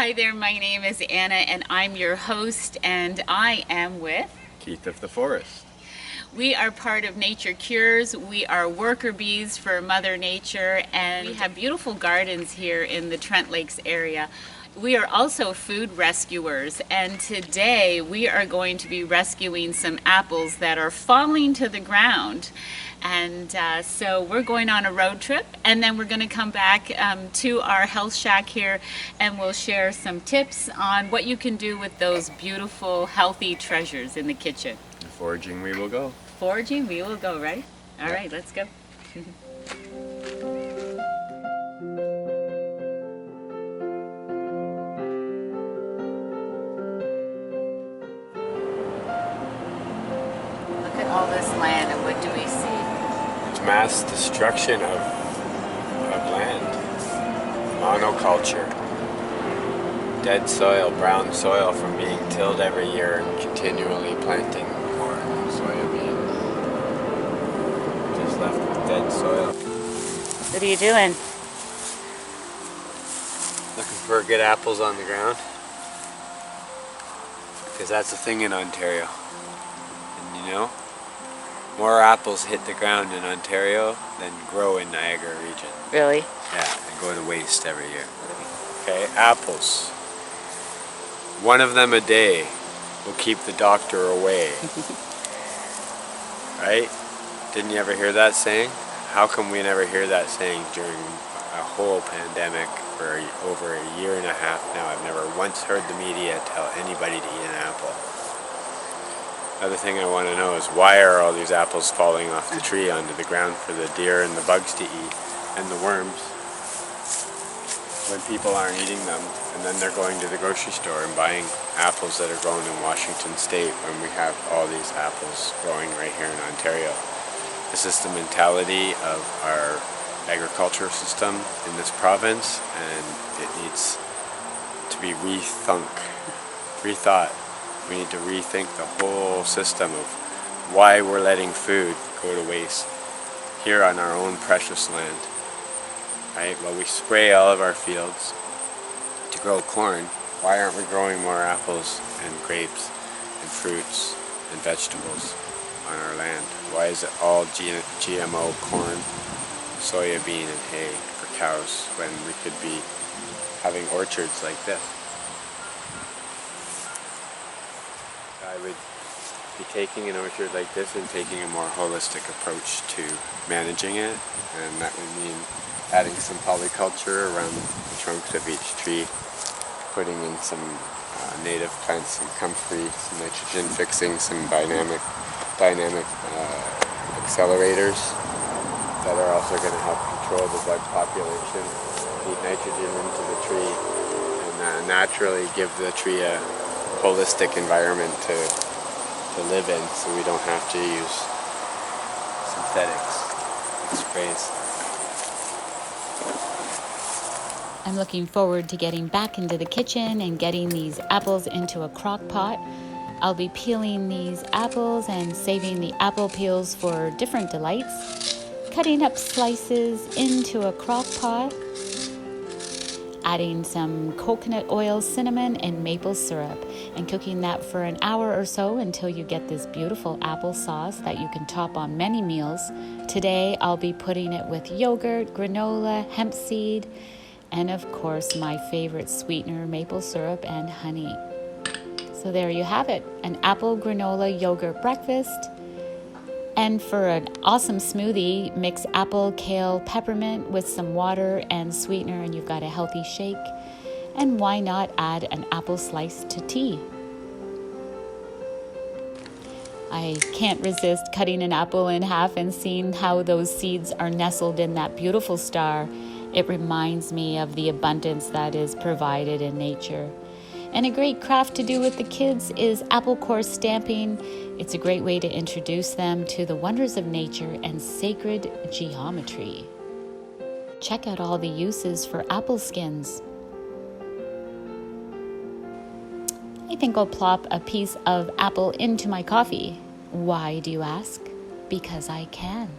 Hi there, my name is Anna and I'm your host, and I am with Keith of the Forest. We are part of NatureCures. We are worker bees for Mother Nature, and we have beautiful gardens here in the Trent Lakes area. We are also food rescuers, and today we are going to be rescuing some apples that are falling to the ground. And so we're going on a road trip, and then we're going to come back to our health shack here, and we'll share some tips on what you can do with those beautiful, healthy treasures in the kitchen. Foraging we will go. Foraging we will go, right? All Yeah. right, let's go. Look at all this land, and what do we see? It's mass destruction of land. Monoculture. Dead soil, brown soil from being tilled every year and continually planting corn and soybean. Just left with dead soil. What are you doing? Looking for good apples on the ground. Because that's a thing in Ontario. And you know, more apples hit the ground in Ontario than grow in Niagara region. Really? Yeah, and go to waste every year. Okay, apples. One of them a day will keep the doctor away. Right? Didn't you ever hear that saying? How come we never hear that saying during a whole pandemic for over a year and a half now? I've never once heard the media tell anybody to eat an apple. Another thing I want to know is, why are all these apples falling off the tree onto the ground for the deer and the bugs to eat and the worms when people aren't eating them, and then they're going to the grocery store and buying apples that are grown in Washington State when we have all these apples growing right here in Ontario. This is the mentality of our agriculture system in this province, and it needs to be rethought. We need to rethink the whole system of why we're letting food go to waste here on our own precious land. Right? Well, we spray all of our fields to grow corn. Why aren't we growing more apples and grapes and fruits and vegetables on our land? Why is it all GMO corn, soybean, and hay for cows when we could be having orchards like this? I would be taking an orchard like this and taking a more holistic approach to managing it, and that would mean adding some polyculture around the trunks of each tree, putting in some native plants, some comfrey, some nitrogen fixing, some dynamic accelerators that are also going to help control the bug population, feed nitrogen into the tree, and naturally give the tree a holistic environment to live in, so we don't have to use synthetics and sprays. I'm looking forward to getting back into the kitchen and getting these apples into a crock pot. I'll be peeling these apples and saving the apple peels for different delights. Cutting up slices into a crock pot. Adding some coconut oil, cinnamon, and maple syrup, and cooking that for an hour or so until you get this beautiful apple sauce that you can top on many meals. Today I'll be putting it with yogurt, granola, hemp seed, and of course my favorite sweetener, maple syrup and honey. So there you have it, an apple granola yogurt breakfast. And for an awesome smoothie, mix apple, kale, peppermint with some water and sweetener, and you've got a healthy shake. And why not add an apple slice to tea? I can't resist cutting an apple in half and seeing how those seeds are nestled in that beautiful star. It reminds me of the abundance that is provided in nature. And a great craft to do with the kids is apple core stamping. It's a great way to introduce them to the wonders of nature and sacred geometry. Check out all the uses for apple skins. I think I'll plop a piece of apple into my coffee. Why, do you ask? Because I can.